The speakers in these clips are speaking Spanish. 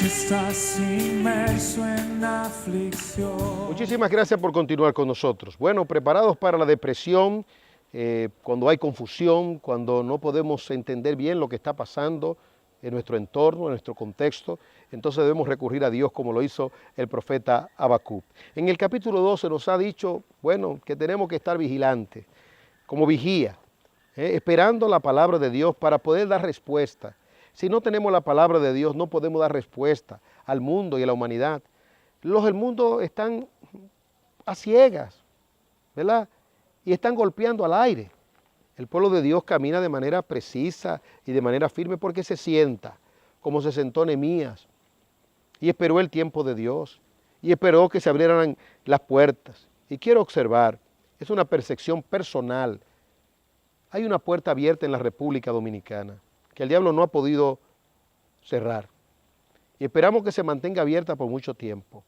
estás inmerso en aflicción. Muchísimas gracias por continuar con nosotros. Bueno, preparados para la depresión, cuando hay confusión, cuando no podemos entender bien lo que está pasando en nuestro entorno, en nuestro contexto, entonces debemos recurrir a Dios como lo hizo el profeta Habacuc. En el capítulo 12 nos ha dicho, bueno, que tenemos que estar vigilantes, como vigía, esperando la palabra de Dios para poder dar respuesta. Si no tenemos la palabra de Dios, no podemos dar respuesta al mundo y a la humanidad. Los del mundo están a ciegas, ¿verdad? Y están golpeando al aire. El pueblo de Dios camina de manera precisa y de manera firme porque se sienta, como se sentó Nehemías, y esperó el tiempo de Dios, y esperó que se abrieran las puertas. Y quiero observar, es una percepción personal. Hay una puerta abierta en la República Dominicana que el diablo no ha podido cerrar. Y esperamos que se mantenga abierta por mucho tiempo.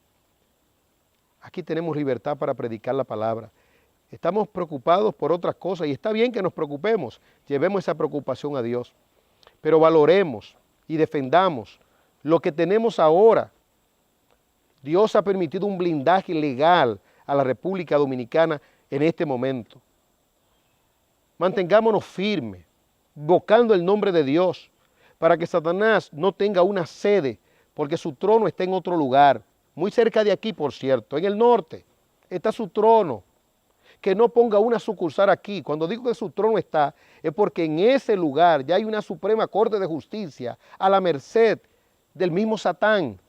Aquí tenemos libertad para predicar la palabra. Estamos preocupados por otras cosas y está bien que nos preocupemos. Llevemos esa preocupación a Dios. Pero valoremos y defendamos lo que tenemos ahora. Dios ha permitido un blindaje legal a la República Dominicana en este momento. Mantengámonos firmes, invocando el nombre de Dios, para que Satanás no tenga una sede, porque su trono está en otro lugar, muy cerca de aquí, por cierto, en el norte, está su trono. Que no ponga una sucursal aquí. Cuando digo que su trono está, es porque en ese lugar ya hay una Suprema Corte de Justicia a la merced del mismo Satán.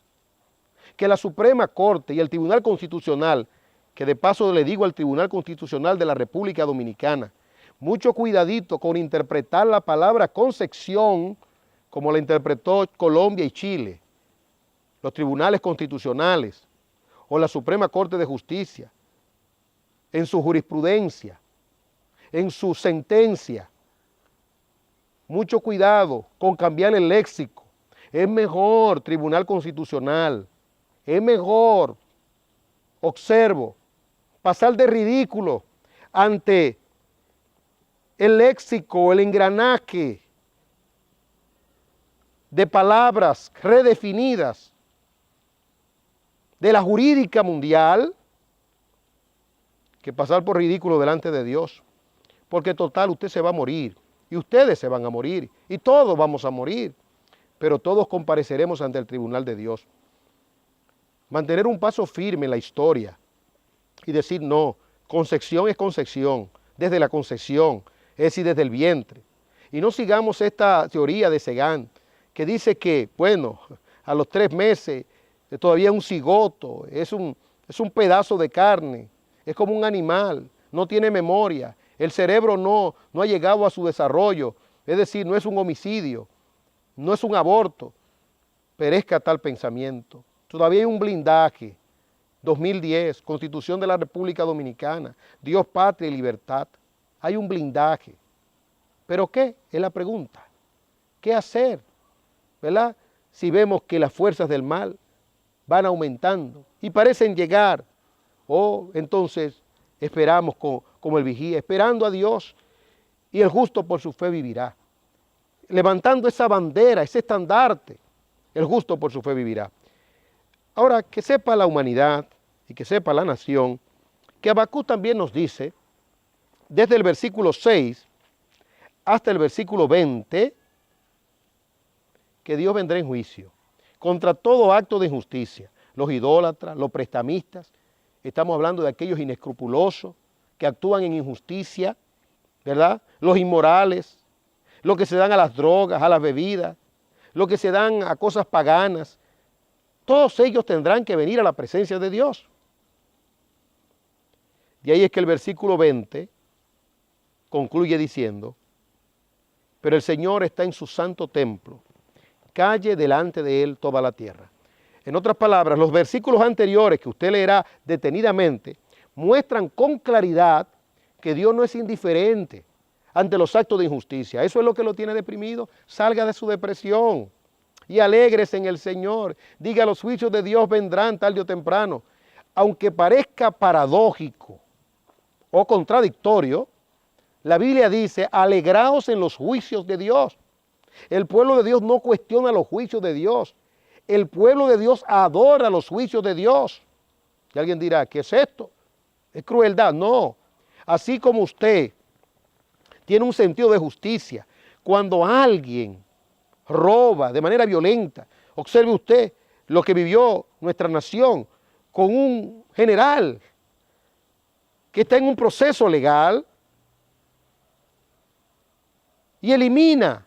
Que la Suprema Corte y el Tribunal Constitucional, que de paso le digo al Tribunal Constitucional de la República Dominicana, mucho cuidadito con interpretar la palabra concepción como la interpretó Colombia y Chile, los tribunales constitucionales o la Suprema Corte de Justicia, en su jurisprudencia, en su sentencia. Mucho cuidado con cambiar el léxico. Es mejor Tribunal Constitucional, es mejor, observo, pasar de ridículo ante el léxico, el engranaje de palabras redefinidas de la jurídica mundial, que pasar por ridículo delante de Dios. Porque total, usted se va a morir, y ustedes se van a morir, y todos vamos a morir, pero todos compareceremos ante el tribunal de Dios. Mantener un paso firme en la historia y decir no, concepción es concepción, desde la concepción, es decir, desde el vientre. Y no sigamos esta teoría de Segán, que dice que, bueno, a los 3 meses todavía es un cigoto, es un pedazo de carne, es como un animal, no tiene memoria, el cerebro no ha llegado a su desarrollo, es decir, no es un homicidio, no es un aborto. Perezca tal pensamiento. Todavía hay un blindaje. 2010, Constitución de la República Dominicana, Dios, patria y libertad. Hay un blindaje. ¿Pero qué? Es la pregunta. ¿Qué hacer? ¿Verdad? Si vemos que las fuerzas del mal van aumentando y parecen llegar, entonces esperamos como el vigía, esperando a Dios, y el justo por su fe vivirá. Levantando esa bandera, ese estandarte, el justo por su fe vivirá. Ahora, que sepa la humanidad y que sepa la nación, que Habacuc también nos dice, desde el versículo 6 hasta el versículo 20, que Dios vendrá en juicio contra todo acto de injusticia, los idólatras, los prestamistas. Estamos hablando de aquellos inescrupulosos que actúan en injusticia, ¿verdad? Los inmorales, los que se dan a las drogas, a las bebidas, los que se dan a cosas paganas. Todos ellos tendrán que venir a la presencia de Dios. De ahí es que el versículo 20 concluye diciendo, pero el Señor está en su santo templo, calle delante de él toda la tierra. En otras palabras, los versículos anteriores que usted leerá detenidamente muestran con claridad que Dios no es indiferente ante los actos de injusticia. Eso es lo que lo tiene deprimido. Salga de su depresión y alégrese en el Señor. Diga, los juicios de Dios vendrán tarde o temprano. Aunque parezca paradójico o contradictorio, la Biblia dice, alegraos en los juicios de Dios. El pueblo de Dios no cuestiona los juicios de Dios. El pueblo de Dios adora los juicios de Dios. Y alguien dirá, ¿qué es esto? ¿Es crueldad? No. Así como usted tiene un sentido de justicia, cuando alguien roba de manera violenta, observe usted lo que vivió nuestra nación con un general que está en un proceso legal y elimina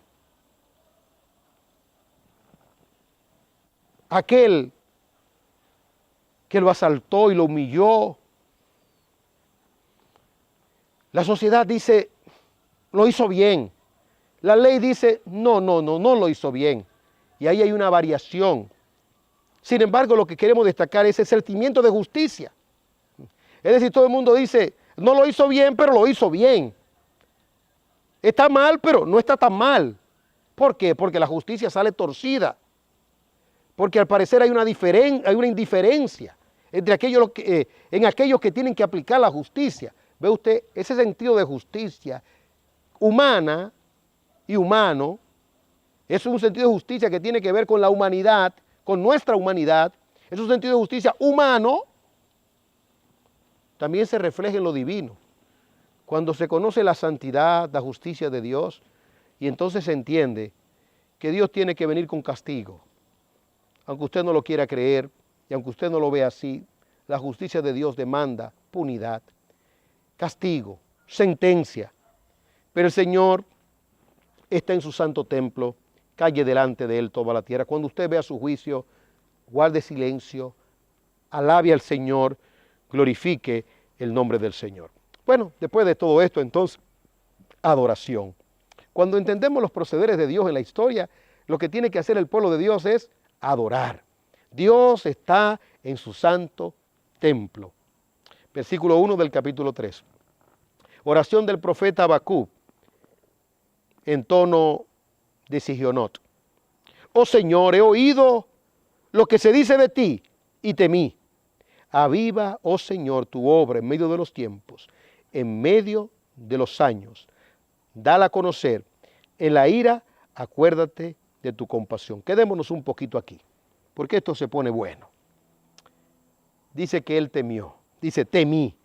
a aquel que lo asaltó y lo humilló. La sociedad dice, lo hizo bien. La ley dice, no lo hizo bien. Y ahí hay una variación. Sin embargo, lo que queremos destacar es el sentimiento de justicia. Es decir, todo el mundo dice, no lo hizo bien, pero lo hizo bien. Está mal, pero no está tan mal. ¿Por qué? Porque la justicia sale torcida. Porque al parecer hay una indiferencia entre aquellos que tienen que aplicar la justicia. Ve usted, ese sentido de justicia humana y humano, es un sentido de justicia que tiene que ver con la humanidad, con nuestra humanidad. Es un sentido de justicia humano, también se refleja en lo divino. Cuando se conoce la santidad, la justicia de Dios, y entonces se entiende que Dios tiene que venir con castigo. Aunque usted no lo quiera creer, y aunque usted no lo vea así, la justicia de Dios demanda punidad, castigo, sentencia. Pero el Señor está en su santo templo, calle delante de Él toda la tierra. Cuando usted vea su juicio, guarde silencio, alabe al Señor, glorifique el nombre del Señor. Bueno, después de todo esto, entonces, adoración. Cuando entendemos los procederes de Dios en la historia, lo que tiene que hacer el pueblo de Dios es adorar. Dios está en su santo templo. Versículo 1 del capítulo 3. Oración del profeta Habacuc en tono de Sigionot. Oh Señor, he oído lo que se dice de ti y temí. Aviva, oh Señor, tu obra en medio de los tiempos, en medio de los años. Dala a conocer. En la ira, acuérdate de tu compasión. Quedémonos un poquito aquí, porque esto se pone bueno. Dice que él temió. Dice, temí.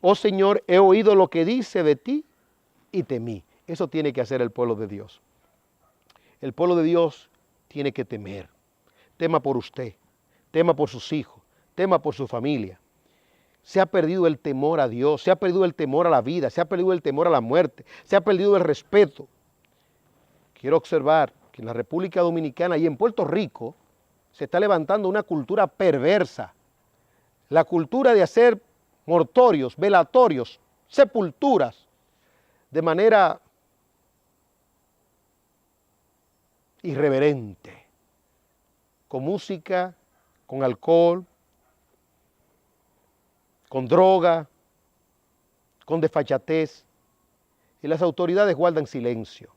Oh Señor, he oído lo que dice de ti y temí. Eso tiene que hacer el pueblo de Dios. El pueblo de Dios tiene que temer. Tema por usted, tema por sus hijos, tema por su familia. Se ha perdido el temor a Dios, se ha perdido el temor a la vida, se ha perdido el temor a la muerte, se ha perdido el respeto. Quiero observar que en la República Dominicana y en Puerto Rico se está levantando una cultura perversa. La cultura de hacer mortorios, velatorios, sepulturas, de manera irreverente, con música, con alcohol, con droga, con desfachatez, y las autoridades guardan silencio,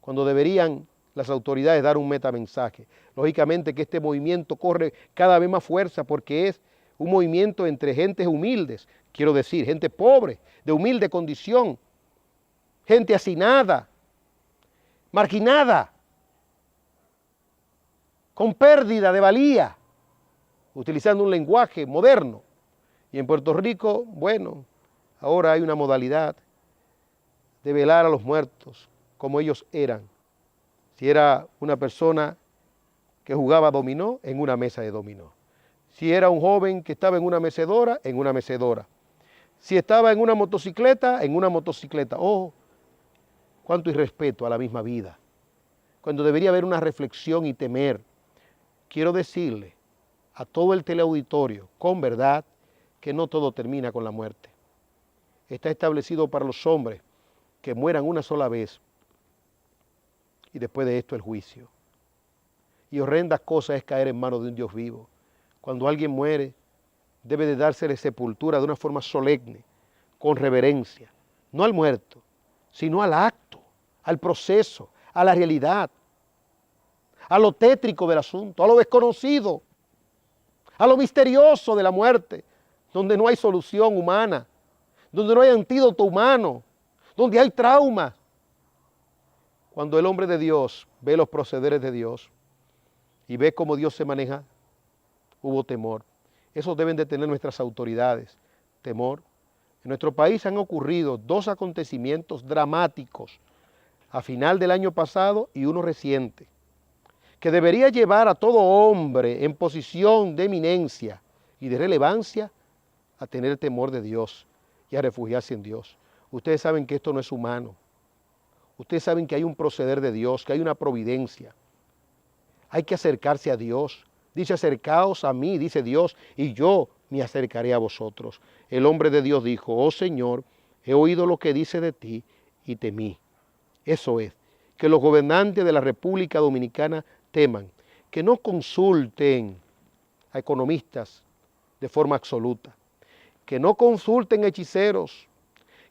cuando deberían las autoridades dar un metamensaje. Lógicamente que este movimiento corre cada vez más fuerza porque es un movimiento entre gentes humildes, quiero decir, gente pobre, de humilde condición, gente hacinada, marginada, con pérdida de valía, utilizando un lenguaje moderno. Y en Puerto Rico, bueno, ahora hay una modalidad de velar a los muertos como ellos eran. Si era una persona que jugaba dominó, en una mesa de dominó. Si era un joven que estaba en una mecedora, en una mecedora. Si estaba en una motocicleta, en una motocicleta. Oh, cuánto irrespeto a la misma vida. Cuando debería haber una reflexión y temer. Quiero decirle a todo el teleauditorio, con verdad, que no todo termina con la muerte. Está establecido para los hombres que mueran una sola vez y después de esto el juicio. Y horrendas cosas es caer en manos de un Dios vivo. Cuando alguien muere, debe de dársele sepultura de una forma solemne, con reverencia, no al muerto, sino al acto, al proceso, a la realidad, a lo tétrico del asunto, a lo desconocido, a lo misterioso de la muerte, donde no hay solución humana, donde no hay antídoto humano, donde hay trauma. Cuando el hombre de Dios ve los procederes de Dios, y ve cómo Dios se maneja, hubo temor. Eso deben de tener nuestras autoridades, temor. En nuestro país han ocurrido 2 acontecimientos dramáticos a final del año pasado y uno reciente, que debería llevar a todo hombre en posición de eminencia y de relevancia a tener temor de Dios y a refugiarse en Dios. Ustedes saben que esto no es humano. Ustedes saben que hay un proceder de Dios, que hay una providencia. Hay que acercarse a Dios. Dice, acercaos a mí, dice Dios, y yo me acercaré a vosotros. El hombre de Dios dijo, oh Señor, he oído lo que dice de ti y temí. Eso es, que los gobernantes de la República Dominicana teman, que no consulten a economistas de forma absoluta, que no consulten hechiceros,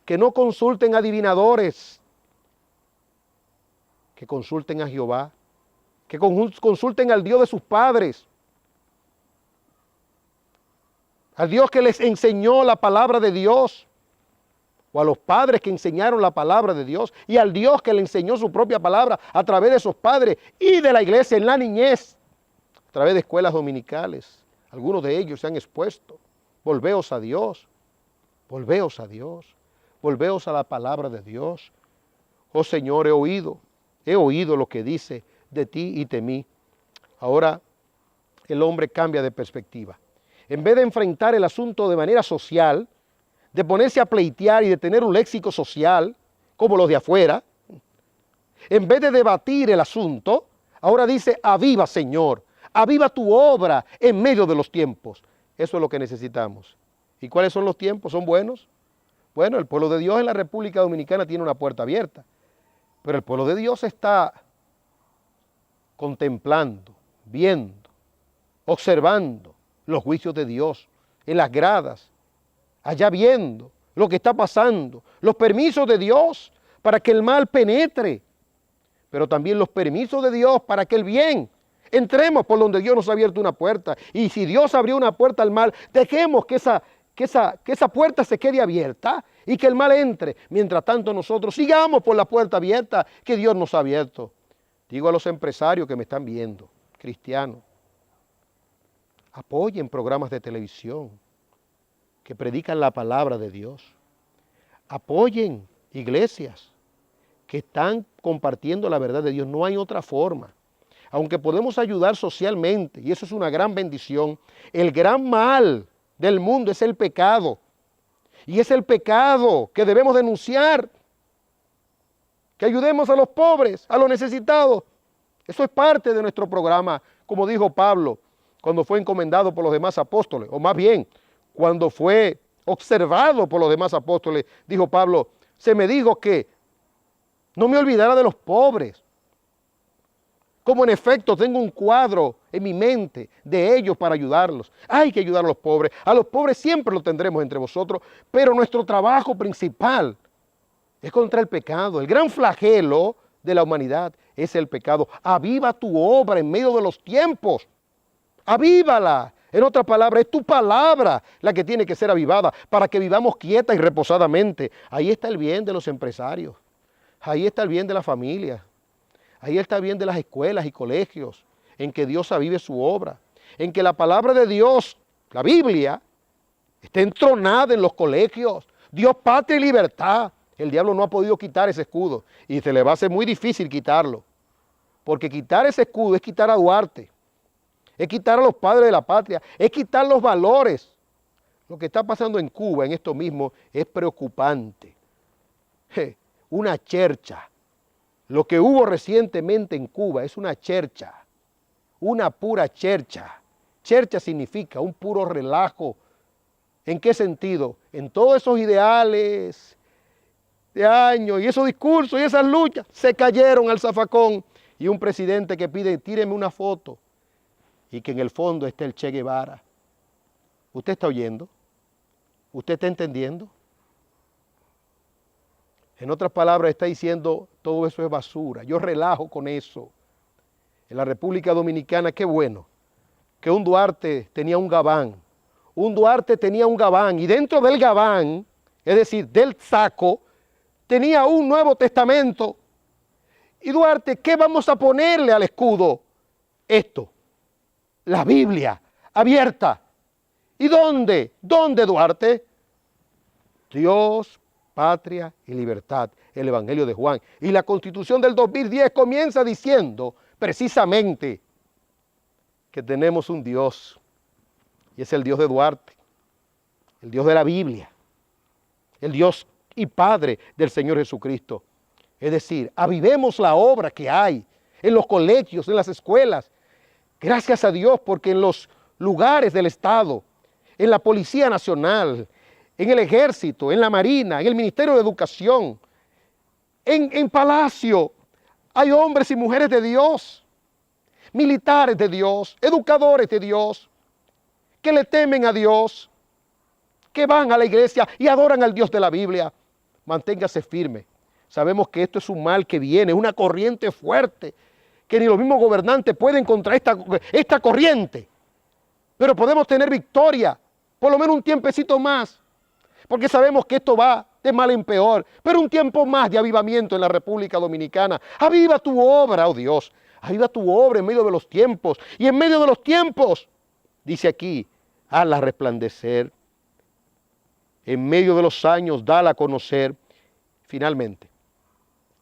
que no consulten adivinadores, que consulten a Jehová, que consulten al Dios de sus padres, al Dios que les enseñó la palabra de Dios, o a los padres que enseñaron la palabra de Dios, y al Dios que le enseñó su propia palabra a través de esos padres y de la iglesia en la niñez, a través de escuelas dominicales. Algunos de ellos se han expuesto. Volveos a Dios, volveos a Dios, volveos a la palabra de Dios. Oh Señor, he oído lo que dice de ti y de mí. Ahora el hombre cambia de perspectiva. En vez de enfrentar el asunto de manera social, de ponerse a pleitear y de tener un léxico social, como los de afuera, en vez de debatir el asunto, ahora dice, aviva Señor, aviva tu obra en medio de los tiempos. Eso es lo que necesitamos. ¿Y cuáles son los tiempos? ¿Son buenos? Bueno, el pueblo de Dios en la República Dominicana tiene una puerta abierta, pero el pueblo de Dios está contemplando, viendo, observando los juicios de Dios en las gradas, allá viendo lo que está pasando, los permisos de Dios para que el mal penetre, pero también los permisos de Dios para que el bien entremos por donde Dios nos ha abierto una puerta. Y si Dios abrió una puerta al mal, dejemos que esa puerta se quede abierta y que el mal entre. Mientras tanto nosotros sigamos por la puerta abierta que Dios nos ha abierto. Digo a los empresarios que me están viendo, cristianos, apoyen programas de televisión que predican la palabra de Dios. Apoyen iglesias que están compartiendo la verdad de Dios. No hay otra forma. Aunque podemos ayudar socialmente, y eso es una gran bendición, el gran mal del mundo es el pecado. Y es el pecado que debemos denunciar. Que ayudemos a los pobres, a los necesitados. Eso es parte de nuestro programa, como dijo Pablo, cuando fue encomendado por los demás apóstoles, o más bien, cuando fue observado por los demás apóstoles, dijo Pablo, se me dijo que no me olvidara de los pobres. Como en efecto tengo un cuadro en mi mente de ellos para ayudarlos. Hay que ayudar a los pobres. A los pobres siempre lo tendremos entre vosotros, pero nuestro trabajo principal es contra el pecado. El gran flagelo de la humanidad es el pecado. Aviva tu obra en medio de los tiempos. Avívala. En otras palabras, es tu palabra la que tiene que ser avivada para que vivamos quieta y reposadamente. Ahí está el bien de los empresarios. Ahí está el bien de la familia. Ahí está el bien de las escuelas y colegios, en que Dios avive su obra, en que la palabra de Dios, la Biblia, esté entronada en los colegios. Dios, patria y libertad. El diablo no ha podido quitar ese escudo y se le va a hacer muy difícil quitarlo, porque quitar ese escudo es quitar a Duarte, es quitar a los padres de la patria, es quitar los valores. Lo que está pasando en Cuba en esto mismo es preocupante. Una chercha. Lo que hubo recientemente en Cuba es una chercha, una pura chercha. Chercha significa un puro relajo. ¿En qué sentido? En todos esos ideales de años y esos discursos y esas luchas se cayeron al zafacón. Y un presidente que pide, tíreme una foto y que en el fondo esté el Che Guevara. ¿Usted está oyendo? ¿Usted está entendiendo? En otras palabras, está diciendo, todo eso es basura. Yo relajo con eso. En la República Dominicana, qué bueno, que un Duarte tenía un gabán. Un Duarte tenía un gabán y dentro del gabán, es decir, del saco, tenía un Nuevo Testamento. Y Duarte, ¿qué vamos a ponerle al escudo? Esto. la Biblia abierta. ¿Y dónde? ¿Dónde, Duarte? Dios, patria y libertad, el Evangelio de Juan. Y la Constitución del 2010 comienza diciendo precisamente que tenemos un Dios, y es el Dios de Duarte, el Dios de la Biblia, el Dios y Padre del Señor Jesucristo. Es decir, avivemos la obra que hay en los colegios, en las escuelas. Gracias a Dios, porque en los lugares del Estado, en la Policía Nacional, en el Ejército, en la Marina, en el Ministerio de Educación, en Palacio, hay hombres y mujeres de Dios, militares de Dios, educadores de Dios, que le temen a Dios, que van a la iglesia y adoran al Dios de la Biblia. Manténgase firme. Sabemos que esto es un mal que viene, una corriente fuerte, que ni los mismos gobernantes pueden contra esta corriente. Pero podemos tener victoria, por lo menos un tiempecito más, porque sabemos que esto va de mal en peor, pero un tiempo más de avivamiento en la República Dominicana. Aviva tu obra, oh Dios, aviva tu obra en medio de los tiempos, y en medio de los tiempos, dice aquí, hazla resplandecer, en medio de los años, dala a conocer. Finalmente,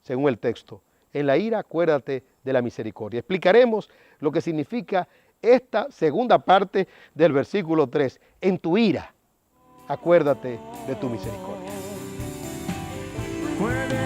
según el texto, en la ira acuérdate de la misericordia. Explicaremos lo que significa esta segunda parte del versículo 3. En tu ira, acuérdate de tu misericordia. Puede